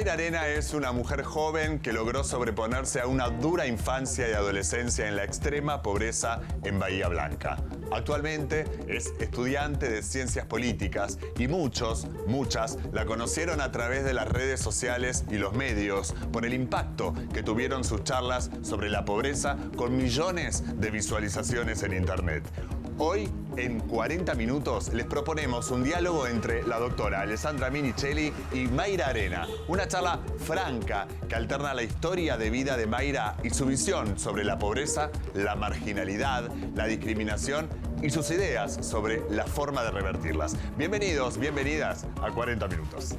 Mayra Arena es una mujer joven que logró sobreponerse a una dura infancia y adolescencia en la extrema pobreza en Bahía Blanca. Actualmente es estudiante de Ciencias Políticas y muchas la conocieron a través de las redes sociales y los medios por el impacto que tuvieron sus charlas sobre la pobreza con millones de visualizaciones en Internet. Hoy, en 40 minutos, les proponemos un diálogo entre la doctora Alessandra Minichelli y Mayra Arena. Una charla franca que alterna la historia de vida de Mayra y su visión sobre la pobreza, la marginalidad, la discriminación y sus ideas sobre la forma de revertirlas. Bienvenidos, bienvenidas a 40 minutos.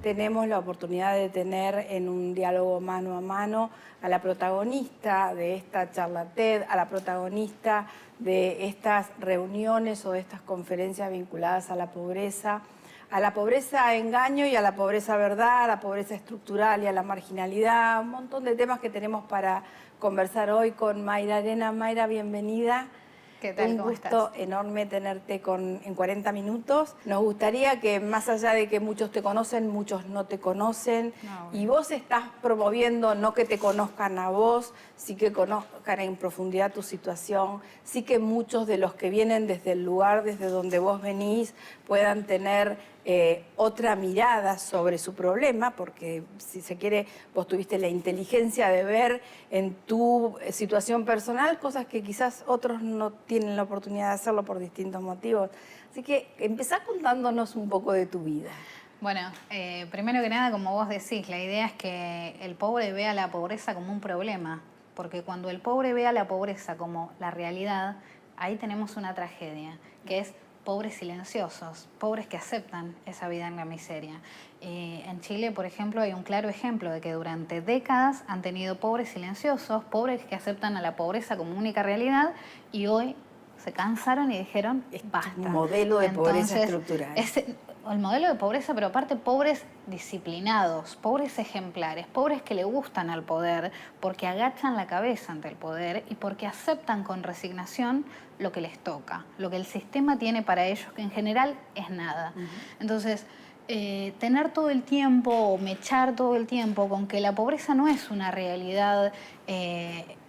Tenemos la oportunidad de tener en un diálogo mano a mano a la protagonista de esta charla TED, a la protagonista de estas reuniones o de estas conferencias vinculadas a la pobreza engaño y a la pobreza verdad, a la pobreza estructural y a la marginalidad, un montón de temas que tenemos para conversar hoy con Mayra Arena. Mayra, bienvenida. ¿Qué tal? Un ¿Cómo gusto estás? enorme tenerte en 40 minutos. Nos gustaría que, más allá de que muchos te conocen, muchos no te conocen. No, Y vos estás promoviendo no que te conozcan a vos, sí que conozcan en profundidad tu situación, sí que muchos de los que vienen desde el lugar desde donde vos venís puedan tener otra mirada sobre su problema, porque si se quiere, vos tuviste la inteligencia de ver en tu situación personal cosas que quizás otros no tienen la oportunidad de hacerlo por distintos motivos. Así que empezá contándonos un poco de tu vida. Bueno, primero que nada, como vos decís, la idea es que el pobre vea la pobreza como un problema, porque cuando el pobre vea la pobreza como la realidad, ahí tenemos una tragedia, que es pobres silenciosos, pobres que aceptan esa vida en la miseria. En Chile, por ejemplo, hay un claro ejemplo de que durante décadas han tenido pobres silenciosos, pobres que aceptan a la pobreza como única realidad y hoy se cansaron y dijeron basta. Un modelo de pobreza estructural. El modelo de pobreza, pero aparte pobres disciplinados, pobres ejemplares, pobres que le gustan al poder porque agachan la cabeza ante el poder y porque aceptan con resignación lo que les toca, lo que el sistema tiene para ellos, que en general es nada. Entonces, tener todo el tiempo o mechar todo el tiempo con que la pobreza no es una realidad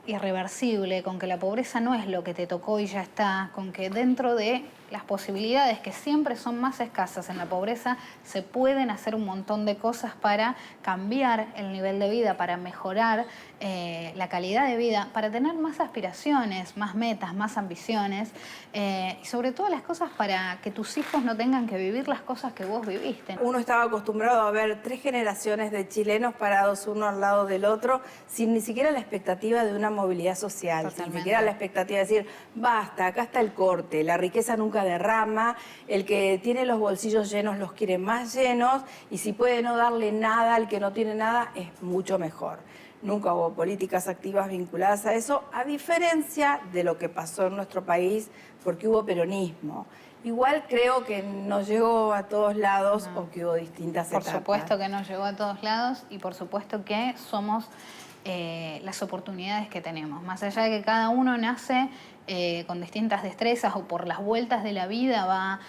irreversible, con que la pobreza no es lo que te tocó y ya está, con que dentro de las posibilidades que siempre son más escasas en la pobreza se pueden hacer un montón de cosas para cambiar el nivel de vida, para mejorar la calidad de vida, para tener más aspiraciones, más metas, más ambiciones y sobre todo las cosas para que tus hijos no tengan que vivir las cosas que vos viviste. Uno estaba acostumbrado a ver 3 generaciones de chilenos parados uno al lado del otro sin ni siquiera la expectativa de una movilidad social, Totalmente. sin siquiera la expectativa de decir, basta, acá está el corte, la riqueza nunca derrama, el que tiene los bolsillos llenos los quiere más llenos y si puede no darle nada al que no tiene nada es mucho mejor. Nunca hubo políticas activas vinculadas a eso, a diferencia de lo que pasó en nuestro país porque hubo peronismo. Igual creo que no llegó a todos lados o que hubo distintas etapas. Por supuesto que no llegó a todos lados y por supuesto que somos las oportunidades que tenemos. Más allá de que cada uno nace con distintas destrezas o por las vueltas de la vida va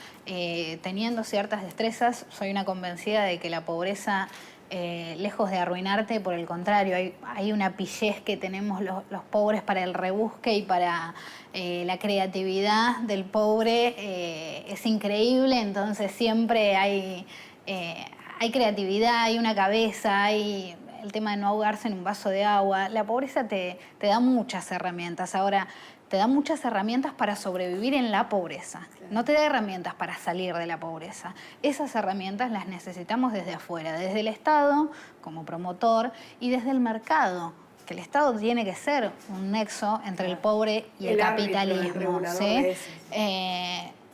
teniendo ciertas destrezas, soy una convencida de que la pobreza, lejos de arruinarte, por el contrario, hay una pillez que tenemos los pobres para el rebusque y para la creatividad del pobre es increíble, entonces siempre hay creatividad, hay una cabeza, hay el tema de no ahogarse en un vaso de agua. La pobreza te da muchas herramientas. Ahora, te da muchas herramientas para sobrevivir en la pobreza. No te da herramientas para salir de la pobreza. Esas herramientas las necesitamos desde afuera, desde el Estado como promotor y desde el mercado, que el Estado tiene que ser un nexo entre el pobre y el capitalismo. ¿Sí?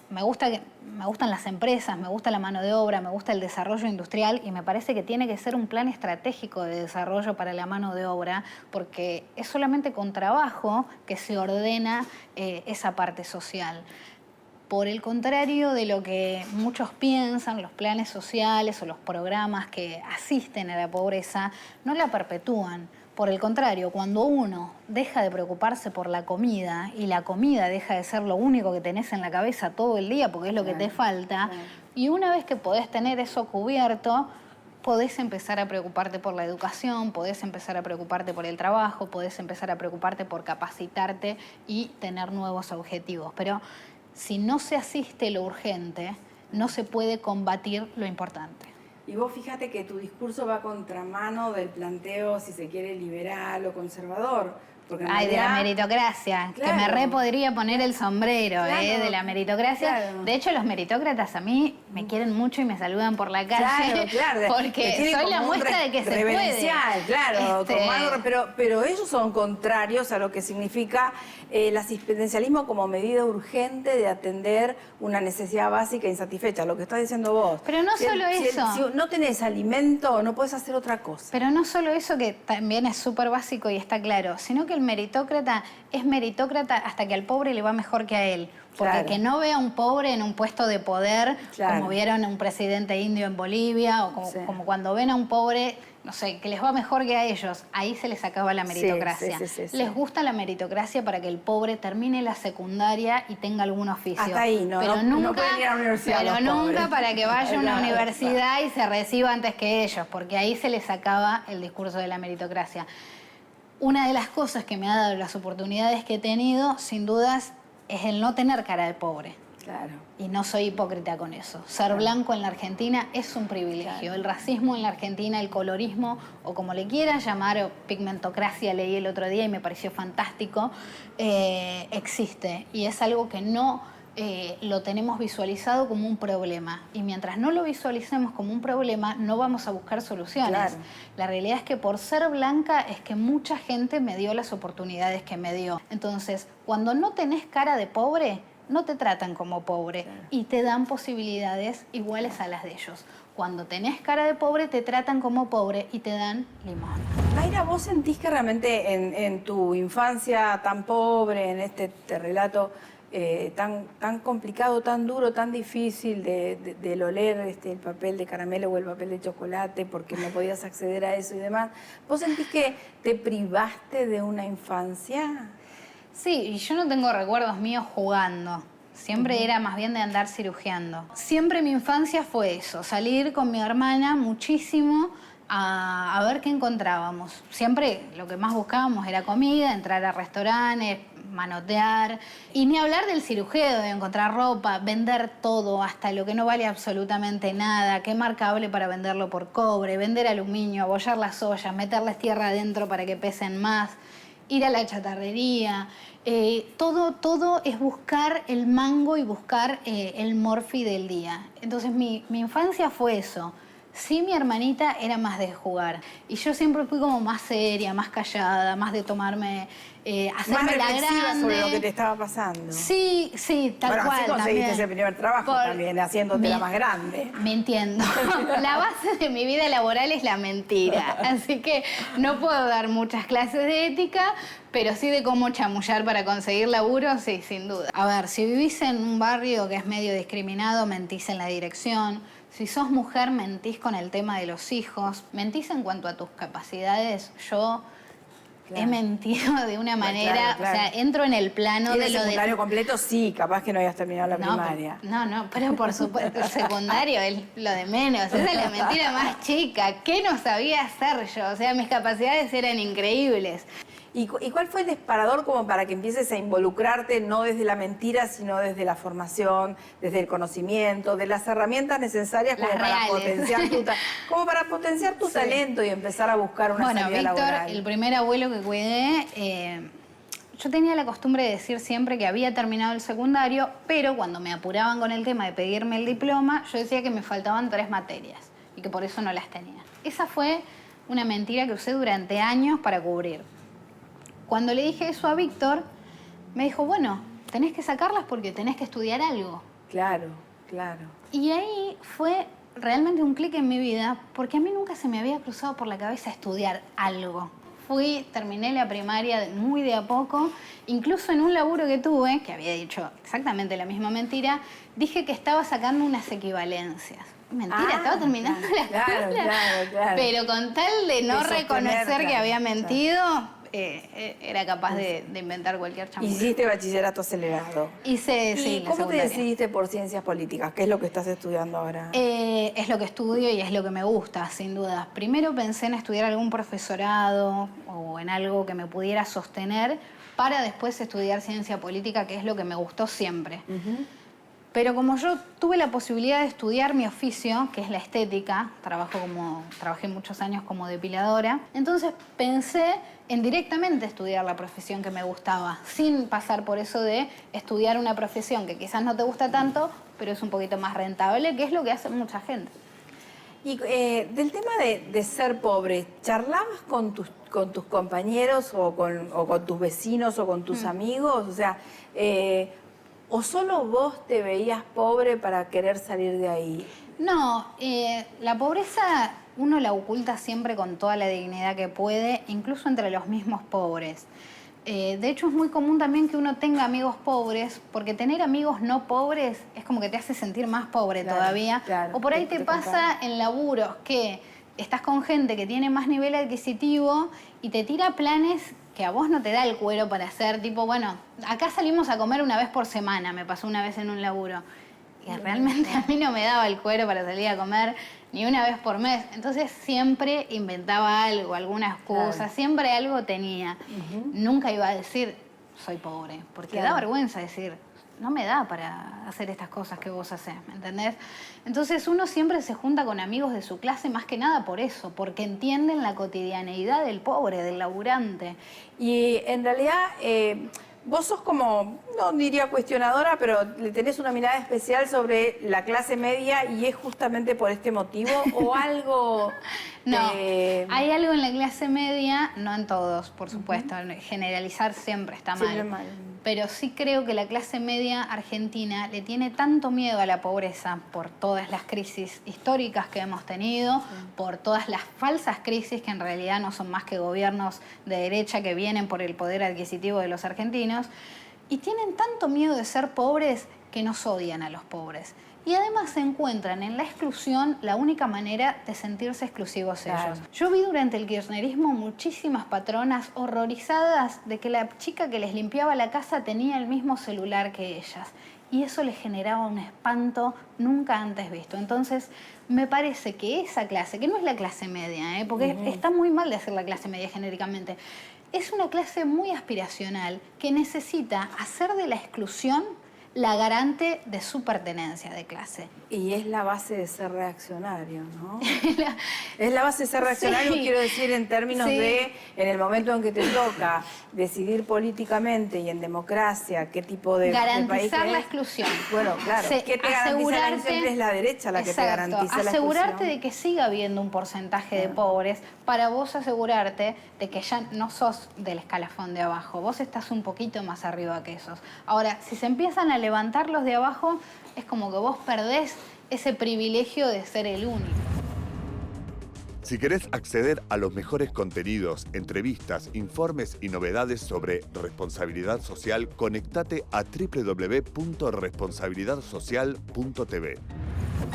Me gustan las empresas, me gusta la mano de obra, me gusta el desarrollo industrial y me parece que tiene que ser un plan estratégico de desarrollo para la mano de obra porque es solamente con trabajo que se ordena esa parte social. Por el contrario de lo que muchos piensan, los planes sociales o los programas que asisten a la pobreza no la perpetúan. Por el contrario, cuando uno deja de preocuparse por la comida y la comida deja de ser lo único que tenés en la cabeza todo el día porque es lo que te falta, y una vez que podés tener eso cubierto, podés empezar a preocuparte por la educación, podés empezar a preocuparte por el trabajo, podés empezar a preocuparte por capacitarte y tener nuevos objetivos. Pero si no se asiste lo urgente, no se puede combatir lo importante. Y vos fíjate que tu discurso va a contramano del planteo, si se quiere, liberal o conservador. Porque en Ay, de realidad, la meritocracia, claro, que me re podría poner el sombrero, claro, de la meritocracia. claro. De hecho, los meritócratas a mí me quieren mucho y me saludan por la calle, claro, porque soy la muestra de que se puede. Claro, pero ellos son contrarios a lo que significa el asistencialismo como medida urgente de atender una necesidad básica insatisfecha, lo que estás diciendo vos. Pero no solo eso. Si no tenés alimento, no podés hacer otra cosa. Pero no solo eso, que también es súper básico y está claro, sino que el meritócrata es meritócrata hasta que al pobre le va mejor que a él. Porque Claro. que no vea a un pobre en un puesto de poder, Claro. como vieron a un presidente indio en Bolivia, o como, Sí. como cuando ven a un pobre, no sé, que les va mejor que a ellos, ahí se les acaba la meritocracia. sí. Les gusta la meritocracia para que el pobre termine la secundaria y tenga algún oficio. Hasta ahí, ¿no? Pero No nunca, pueden ir a la universidad pero los nunca pobres. para que vaya a una Claro, universidad y se reciba antes que ellos, porque ahí se les acaba el discurso de la meritocracia. Una de las cosas que me ha dado las oportunidades que he tenido, sin dudas, es el no tener cara de pobre. Claro. Y no soy hipócrita con eso. Ser blanco en la Argentina es un privilegio. Claro. El racismo en la Argentina, el colorismo, o como le quieras llamar, o pigmentocracia, leí el otro día y me pareció fantástico, existe. Y es algo que no lo tenemos visualizado como un problema. Y mientras no lo visualicemos como un problema, no vamos a buscar soluciones. Claro. La realidad es que por ser blanca es que mucha gente me dio las oportunidades que me dio. Entonces, cuando no tenés cara de pobre, no te tratan como pobre y te dan posibilidades iguales a las de ellos. Cuando tenés cara de pobre, te tratan como pobre y te dan limón. Mayra, ¿vos sentís que realmente en tu infancia tan pobre, en este relato tan complicado, tan duro, tan difícil de oler el papel de caramelo o el papel de chocolate porque no podías acceder a eso y demás, ¿vos sentís que te privaste de una infancia? Sí, y yo no tengo recuerdos míos jugando. Siempre era más bien de andar cirugiando. Siempre mi infancia fue eso, salir con mi hermana muchísimo a ver qué encontrábamos. Siempre lo que más buscábamos era comida, entrar a restaurantes, manotear. Y ni hablar del cirujeo, de encontrar ropa, vender todo, hasta lo que no vale absolutamente nada, quemar cable para venderlo por cobre, vender aluminio, abollar las ollas, meterles tierra adentro para que pesen más, ir a la chatarrería. Todo es buscar el mango y buscar el morfi del día. Entonces mi infancia fue eso. Sí, mi hermanita era más de jugar. Y yo siempre fui como más seria, más callada, más de tomarme, hacerme Más la reflexiva grande. sobre lo que te estaba pasando. Sí, tal bueno, cual. así conseguiste también. ese primer trabajo también, haciéndote la más grande. Mintiendo. La base de mi vida laboral es la mentira. Así que no puedo dar muchas clases de ética, pero sí de cómo chamullar para conseguir laburo, sí, sin duda. A ver, si vivís en un barrio que es medio discriminado, mentís en la dirección. Si sos mujer, mentís con el tema de los hijos. Mentís en cuanto a tus capacidades. Yo he mentido de una manera, claro. o sea, entro en el plano ¿Y de el lo de... secundario completo? Sí, capaz que no habías terminado la primaria. Pero por supuesto, el secundario es lo de menos. Esa es la mentira más chica. ¿Qué no sabía hacer yo? O sea, mis capacidades eran increíbles. ¿Y cuál fue el disparador como para que empieces a involucrarte no desde la mentira, sino desde la formación, desde el conocimiento, de las herramientas necesarias como Las para reales. potenciar tu talento y empezar a buscar una salida Víctor, laboral? el primer abuelo que cuidé, yo tenía la costumbre de decir siempre que había terminado el secundario, pero cuando me apuraban con el tema de pedirme el diploma, yo decía que me faltaban 3 materias y que por eso no las tenía. Esa fue una mentira que usé durante años para cubrir. Cuando le dije eso a Víctor, me dijo, bueno, tenés que sacarlas porque tenés que estudiar algo. Claro. Y ahí fue realmente un clic en mi vida, porque a mí nunca se me había cruzado por la cabeza estudiar algo. Terminé la primaria muy de a poco, incluso en un laburo que tuve, que había dicho exactamente la misma mentira, dije que estaba sacando unas equivalencias. Mentira, estaba terminando la escuela. Claro. Pero con tal de no De sostener, reconocer que claro, había mentido, era capaz de inventar cualquier chamuyo. Hiciste bachillerato acelerado. Hice, sí, ¿Y la cómo te secundaria. decidiste por ciencias políticas? ¿Qué es lo que estás estudiando ahora? Es lo que estudio y es lo que me gusta, sin duda. Primero pensé en estudiar algún profesorado o en algo que me pudiera sostener para después estudiar ciencia política, que es lo que me gustó siempre. Pero como yo tuve la posibilidad de estudiar mi oficio, que es la estética, trabajé muchos años como depiladora, entonces pensé en directamente estudiar la profesión que me gustaba, sin pasar por eso de estudiar una profesión que quizás no te gusta tanto, pero es un poquito más rentable, que es lo que hace mucha gente. Y del tema de ser pobre, ¿charlabas con tus compañeros o con tus vecinos o con tus amigos? O sea, ¿o solo vos te veías pobre para querer salir de ahí? No, la pobreza uno la oculta siempre con toda la dignidad que puede, incluso entre los mismos pobres. De hecho, es muy común también que uno tenga amigos pobres, porque tener amigos no pobres es como que te hace sentir más pobre todavía. Claro, o por ahí te pasa en laburos que estás con gente que tiene más nivel adquisitivo y te tira planes que a vos no te da el cuero para hacer, tipo, bueno, acá salimos a comer una vez por semana, me pasó una vez en un laburo. Y realmente a mí no me daba el cuero para salir a comer ni una vez por mes. Entonces siempre inventaba algo, alguna excusa, Claro. siempre algo tenía. Nunca iba a decir, soy pobre, porque da vergüenza decir, no me da para hacer estas cosas que vos hacés, ¿me entendés? Entonces uno siempre se junta con amigos de su clase más que nada por eso, porque entienden la cotidianeidad del pobre, del laburante. Y en realidad vos sos como, no diría cuestionadora, pero le tenés una mirada especial sobre la clase media y es justamente por este motivo o algo... No, hay algo en la clase media, no en todos, por supuesto, generalizar siempre está mal. Siempre mal. Pero sí creo que la clase media argentina le tiene tanto miedo a la pobreza por todas las crisis históricas que hemos tenido, por todas las falsas crisis que en realidad no son más que gobiernos de derecha que vienen por el poder adquisitivo de los argentinos, y tienen tanto miedo de ser pobres que nos odian a los pobres. Y además se encuentran en la exclusión la única manera de sentirse exclusivos ellos. Yo vi durante el kirchnerismo muchísimas patronas horrorizadas de que la chica que les limpiaba la casa tenía el mismo celular que ellas. Y eso les generaba un espanto nunca antes visto. Entonces, me parece que esa clase, que no es la clase media, porque está muy mal de hacer la clase media genéricamente, es una clase muy aspiracional que necesita hacer de la exclusión la garante de su pertenencia de clase. Y es la base de ser reaccionario, ¿no? Es la base de ser reaccionario, Sí. quiero decir, en términos Sí. de, en el momento en que te toca decidir políticamente y en democracia qué tipo de país Garantizar la querés. exclusión. Bueno, claro. Sí, ¿Qué te garantiza? Siempre es la derecha la que te Exacto, garantiza la asegurarte exclusión. de que siga habiendo un porcentaje de pobres para vos asegurarte de que ya no sos del escalafón de abajo. Vos estás un poquito más arriba que esos. Ahora, si se empiezan a levantar los de abajo, es como que vos perdés ese privilegio de ser el único. Si querés acceder a los mejores contenidos, entrevistas, informes y novedades sobre responsabilidad social, conectate a www.responsabilidadsocial.tv.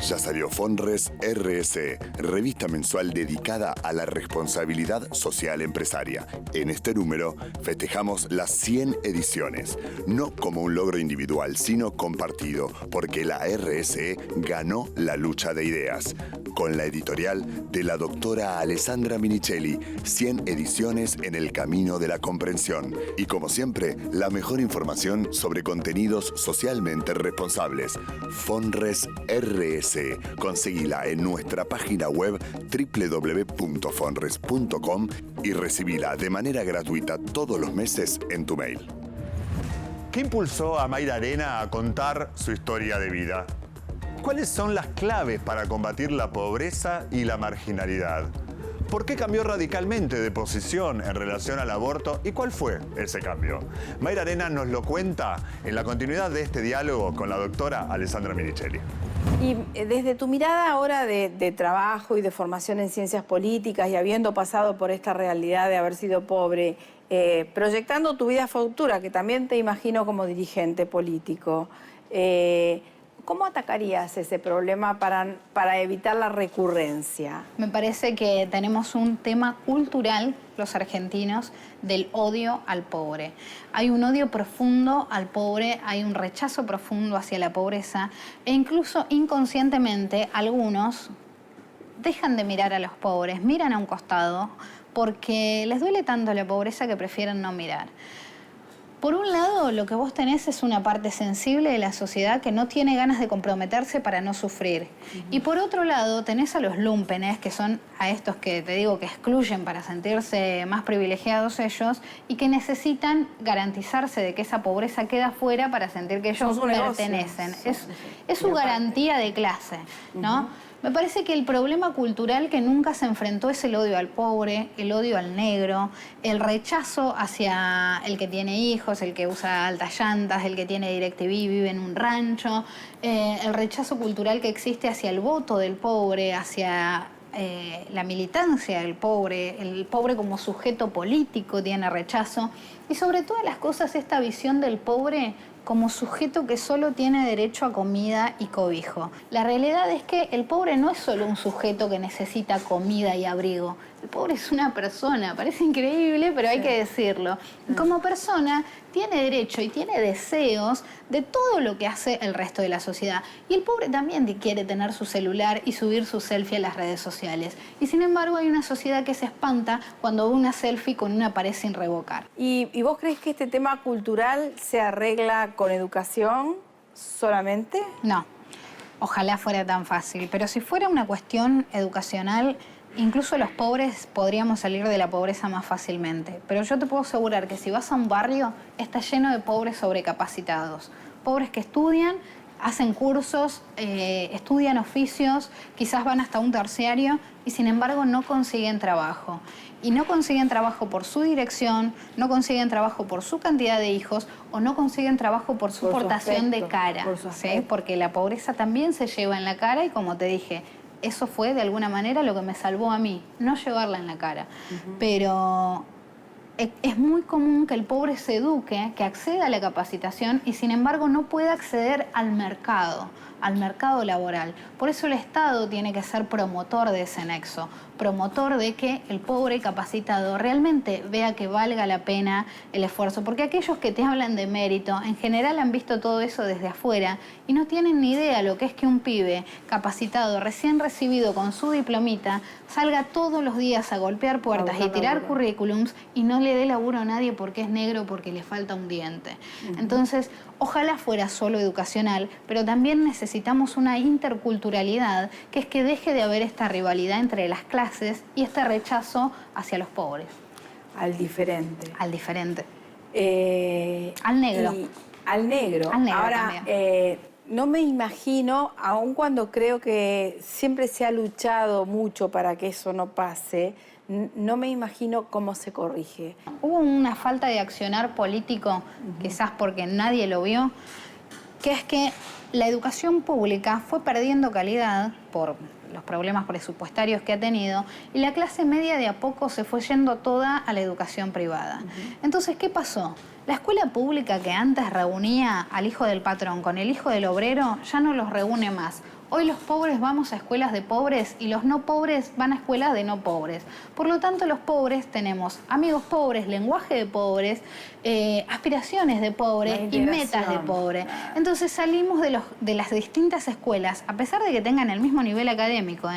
Ya salió Fonres RS, revista mensual dedicada a la responsabilidad social empresaria. En este número festejamos las 100 ediciones, no como un logro individual, sino compartido, porque la RSE ganó la lucha de ideas. Con la editorial de la doctora Alessandra Minichelli, 100 ediciones en el camino de la comprensión. Y como siempre, la mejor información sobre contenidos socialmente responsables. Fonres RS. Conseguila en nuestra página web www.fonres.com y recibila de manera gratuita todos los meses en tu mail. ¿Qué impulsó a Mayra Arena a contar su historia de vida? ¿Cuáles son las claves para combatir la pobreza y la marginalidad? ¿Por qué cambió radicalmente de posición en relación al aborto y cuál fue ese cambio? Mayra Arena nos lo cuenta en la continuidad de este diálogo con la doctora Alessandra Minichelli. Y desde tu mirada ahora de trabajo y de formación en ciencias políticas y habiendo pasado por esta realidad de haber sido pobre, proyectando tu vida futura, que también te imagino como dirigente político, ¿cómo atacarías ese problema para evitar la recurrencia? Me parece que tenemos un tema cultural, los argentinos, del odio al pobre. Hay un odio profundo al pobre, hay un rechazo profundo hacia la pobreza e incluso inconscientemente algunos dejan de mirar a los pobres, miran a un costado porque les duele tanto la pobreza que prefieren no mirar. Por un lado, lo que vos tenés es una parte sensible de la sociedad que no tiene ganas de comprometerse para no sufrir. Y por otro lado, tenés a los lúmpenes, que son a estos que te digo que excluyen para sentirse más privilegiados ellos y que necesitan garantizarse de que esa pobreza queda fuera para sentir que ellos pertenecen. Es su garantía de clase, ¿no? Me parece que el problema cultural que nunca se enfrentó es el odio al pobre, el odio al negro, el rechazo hacia el que tiene hijos, el que usa altas llantas, el que tiene DirecTV, vive en un rancho, el rechazo cultural que existe hacia el voto del pobre, hacia la militancia del pobre, el pobre como sujeto político tiene rechazo y sobre todas las cosas esta visión del pobre como sujeto que solo tiene derecho a comida y cobijo. La realidad es que el pobre no es solo un sujeto que necesita comida y abrigo. El pobre es una persona, parece increíble, pero hay que decirlo. Como persona tiene derecho y tiene deseos de todo lo que hace el resto de la sociedad. Y el pobre también quiere tener su celular y subir su selfie a las redes sociales. Y sin embargo hay una sociedad que se espanta cuando ve una selfie con una pared sin revocar. ¿Y vos crees que este tema cultural se arregla con educación solamente? No, ojalá fuera tan fácil. Pero si fuera una cuestión educacional, incluso los pobres podríamos salir de la pobreza más fácilmente. Pero yo te puedo asegurar que si vas a un barrio, está lleno de pobres sobrecapacitados. Pobres que estudian, hacen cursos, estudian oficios, quizás van hasta un terciario y sin embargo no consiguen trabajo. Y no consiguen trabajo por su dirección, no consiguen trabajo por su cantidad de hijos o no consiguen trabajo por su portación de cara. ¿Sí? Porque la pobreza también se lleva en la cara y como te dije, eso fue de alguna manera lo que me salvó a mí, no llevarla en la cara. Pero es muy común que el pobre se eduque, que acceda a la capacitación y sin embargo no pueda acceder al mercado laboral. Por eso el Estado tiene que ser promotor de ese nexo, promotor de que el pobre capacitado realmente vea que valga la pena el esfuerzo. Porque aquellos que te hablan de mérito, en general han visto todo eso desde afuera y no tienen ni idea lo que es que un pibe capacitado, recién recibido con su diplomita, salga todos los días a golpear puertas y tirar currículums y no le dé laburo a nadie porque es negro, porque le falta un diente. Entonces, ojalá fuera solo educacional, pero también necesitamos una interculturalidad, que es que deje de haber esta rivalidad entre las clases y este rechazo hacia los pobres. Al diferente. Al diferente. Al negro. Al negro. Al negro Ahora, no me imagino, aun cuando creo que siempre se ha luchado mucho para que eso no pase, no me imagino cómo se corrige. Hubo una falta de accionar político, quizás porque nadie lo vio, que es que la educación pública fue perdiendo calidad por los problemas presupuestarios que ha tenido y la clase media de a poco se fue yendo toda a la educación privada. Entonces, ¿qué pasó? La escuela pública que antes reunía al hijo del patrón con el hijo del obrero ya no los reúne más. Hoy los pobres vamos a escuelas de pobres y los no pobres van a escuelas de no pobres. Por lo tanto, los pobres tenemos amigos pobres, lenguaje de pobres, aspiraciones de pobre y metas de pobre. Entonces salimos de las distintas escuelas, a pesar de que tengan el mismo nivel académico,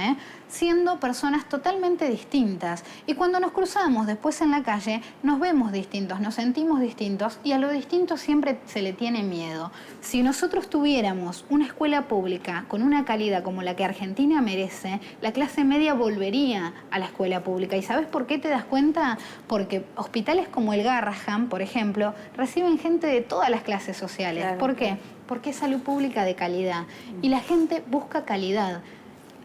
siendo personas totalmente distintas. Y cuando nos cruzamos después en la calle, nos vemos distintos, nos sentimos distintos y a lo distinto siempre se le tiene miedo. Si nosotros tuviéramos una escuela pública con una calidad como la que Argentina merece, la clase media volvería a la escuela pública. ¿Y sabes por qué te das cuenta? Porque hospitales como el Garrahan, por ejemplo, reciben gente de todas las clases sociales. Claro. ¿Por qué? Porque es salud pública de calidad y la gente busca calidad.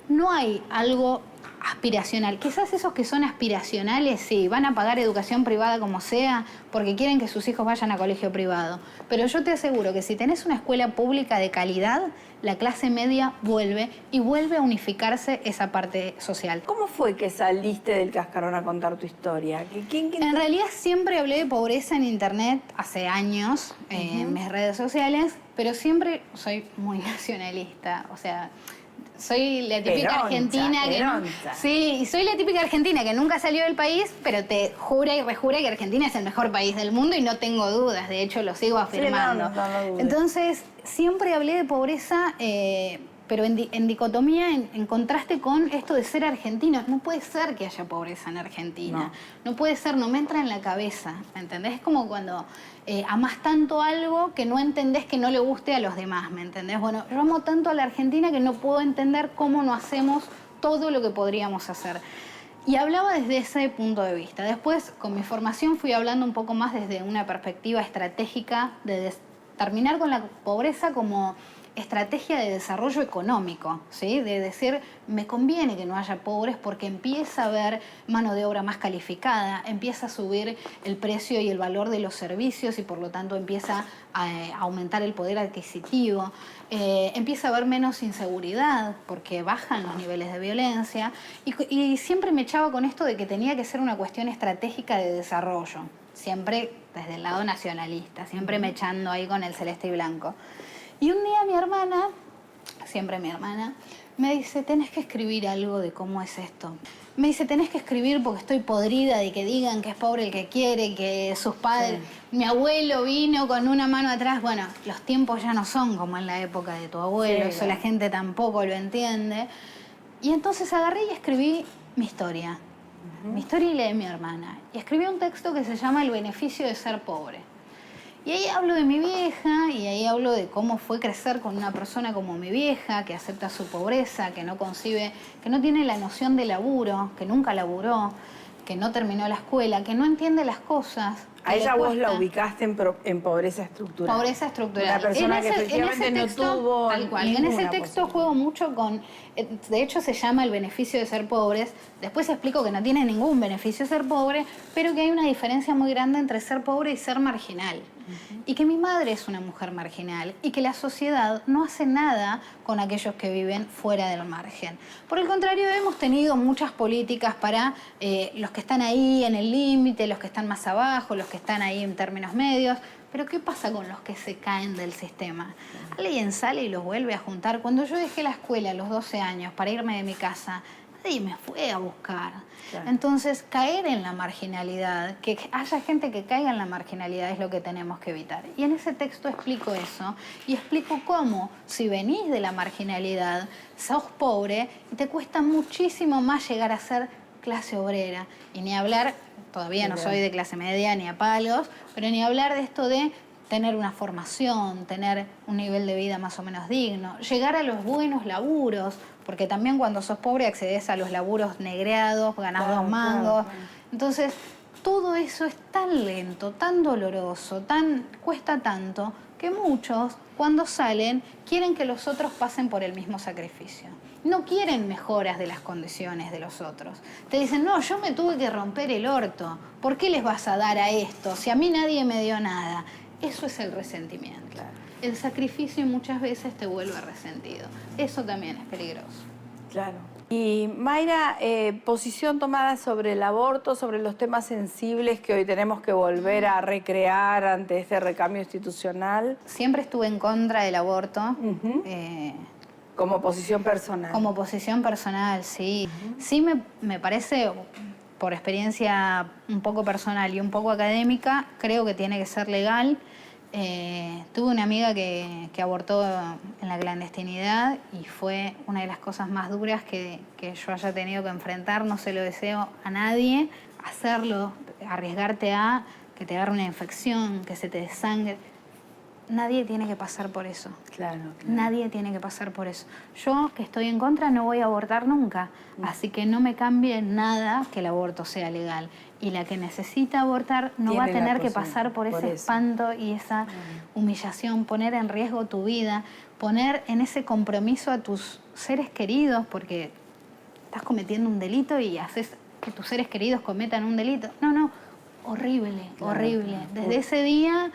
No hay algo aspiracional. Quizás esos que son aspiracionales, sí, van a pagar educación privada como sea, porque quieren que sus hijos vayan a colegio privado. Pero yo te aseguro que si tenés una escuela pública de calidad, la clase media vuelve y vuelve a unificarse esa parte social. ¿Cómo fue que saliste del cascarón a contar tu historia? En realidad siempre hablé de pobreza en internet hace años, en mis redes sociales, pero siempre soy muy nacionalista, o sea... Soy la típica argentina que sí, soy la típica argentina que nunca salió del país, pero te jura y rejura que Argentina es el mejor país del mundo y no tengo dudas, de hecho lo sigo afirmando. Entonces, siempre hablé de pobreza, pero en dicotomía, en contraste con esto de ser argentino. No puede ser que haya pobreza en Argentina. No puede ser, no me entra en la cabeza, ¿me entendés? Es como cuando amás tanto algo que no entendés que no le guste a los demás, ¿me entendés? Bueno, yo amo tanto a la Argentina que no puedo entender cómo no hacemos todo lo que podríamos hacer. Y hablaba desde ese punto de vista. Después, con mi formación, fui hablando un poco más desde una perspectiva estratégica de terminar con la pobreza como estrategia de desarrollo económico, ¿sí? De decir, me conviene que no haya pobres porque empieza a haber mano de obra más calificada, empieza a subir el precio y el valor de los servicios y por lo tanto empieza a aumentar el poder adquisitivo, empieza a haber menos inseguridad porque bajan los niveles de violencia y siempre me echaba con esto de que tenía que ser una cuestión estratégica de desarrollo, siempre desde el lado nacionalista, siempre me echando ahí con el celeste y blanco. Y un día mi hermana, siempre mi hermana, me dice, tenés que escribir algo de cómo es esto. Me dice, tenés que escribir porque estoy podrida de que digan que es pobre el que quiere, que sus padres... Sí. Mi abuelo vino con una mano atrás. Bueno, los tiempos ya no son como en la época de tu abuelo, sí, eso la gente tampoco lo entiende. Y entonces agarré y escribí mi historia. Mi historia y la de mi hermana. Y escribí un texto que se llama El beneficio de ser pobre. Y ahí hablo de mi vieja y ahí hablo de cómo fue crecer con una persona como mi vieja, que acepta su pobreza, que no concibe, que no tiene la noción de laburo, que nunca laburó, que no terminó la escuela, que no entiende las cosas. A ella vos la ubicaste en pobreza estructural. Pobreza estructural. Una persona que efectivamente no tuvo tal cual. En ese texto juego mucho con... De hecho se llama El beneficio de ser pobres. Después explico que no tiene ningún beneficio ser pobre, pero que hay una diferencia muy grande entre ser pobre y ser marginal. Y que mi madre es una mujer marginal y que la sociedad no hace nada con aquellos que viven fuera del margen. Por el contrario, hemos tenido muchas políticas para los que están ahí en el límite, los que están más abajo, los que están ahí en términos medios. Pero ¿qué pasa con los que se caen del sistema? Alguien sale y los vuelve a juntar. Cuando yo dejé la escuela a los 12 años para irme de mi casa, nadie me fue a buscar. Claro. Entonces, caer en la marginalidad, que haya gente que caiga en la marginalidad es lo que tenemos que evitar. Y en ese texto explico eso y explico cómo, si venís de la marginalidad, sos pobre y te cuesta muchísimo más llegar a ser clase obrera. Y ni hablar, todavía no soy de clase media ni a palos, pero ni hablar de esto de tener una formación, tener un nivel de vida más o menos digno, llegar a los buenos laburos, porque también cuando sos pobre accedes a los laburos negreados, ganás 2 mangos. Entonces, todo eso es tan lento, tan doloroso, cuesta tanto, que muchos, cuando salen, quieren que los otros pasen por el mismo sacrificio. No quieren mejoras de las condiciones de los otros. Te dicen, no, yo me tuve que romper el orto. ¿Por qué les vas a dar a esto si a mí nadie me dio nada? Eso es el resentimiento. Claro. El sacrificio muchas veces te vuelve resentido. Eso también es peligroso. Claro. Y Mayra, posición tomada sobre el aborto, sobre los temas sensibles que hoy tenemos que volver a recrear ante este recambio institucional. Siempre estuve en contra del aborto. Como posición personal. Como posición personal, sí. Sí me parece, por experiencia un poco personal y un poco académica, creo que tiene que ser legal. Tuve una amiga que abortó en la clandestinidad y fue una de las cosas más duras que yo haya tenido que enfrentar. No se lo deseo a nadie. Hacerlo, arriesgarte a que te agarre una infección, que se te desangre. Nadie tiene que pasar por eso. Claro. Nadie tiene que pasar por eso. Yo, que estoy en contra, no voy a abortar nunca. Así que no me cambie nada que el aborto sea legal. Y la que necesita abortar no va a tener que pasar por ese espanto y esa humillación, poner en riesgo tu vida, poner en ese compromiso a tus seres queridos, porque estás cometiendo un delito y haces que tus seres queridos cometan un delito. No, horrible, horrible. Desde ese día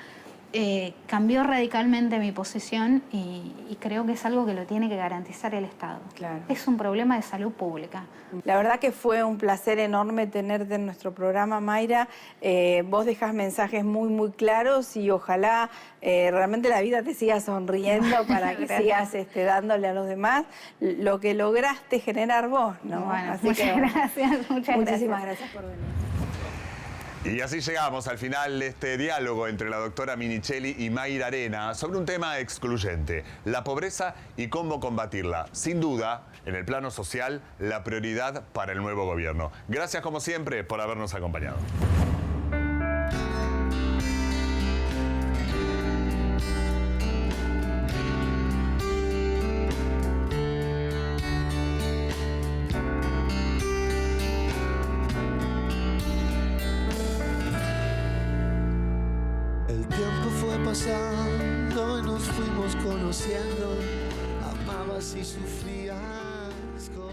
cambió radicalmente mi posición y creo que es algo que lo tiene que garantizar el Estado. Claro. Es un problema de salud pública. La verdad que fue un placer enorme tenerte en nuestro programa, Mayra. Vos dejás mensajes muy, muy claros y ojalá realmente la vida te siga sonriendo para que sigas dándole a los demás lo que lograste generar vos, ¿no? Bueno, Así muchas que, gracias. muchísimas gracias por venir. Y así llegamos al final de este diálogo entre la doctora Minichelli y Mayra Arena sobre un tema excluyente, la pobreza y cómo combatirla. Sin duda, en el plano social, la prioridad para el nuevo gobierno. Gracias como siempre por habernos acompañado. El tiempo fue pasando y nos fuimos conociendo, amabas y sufrías con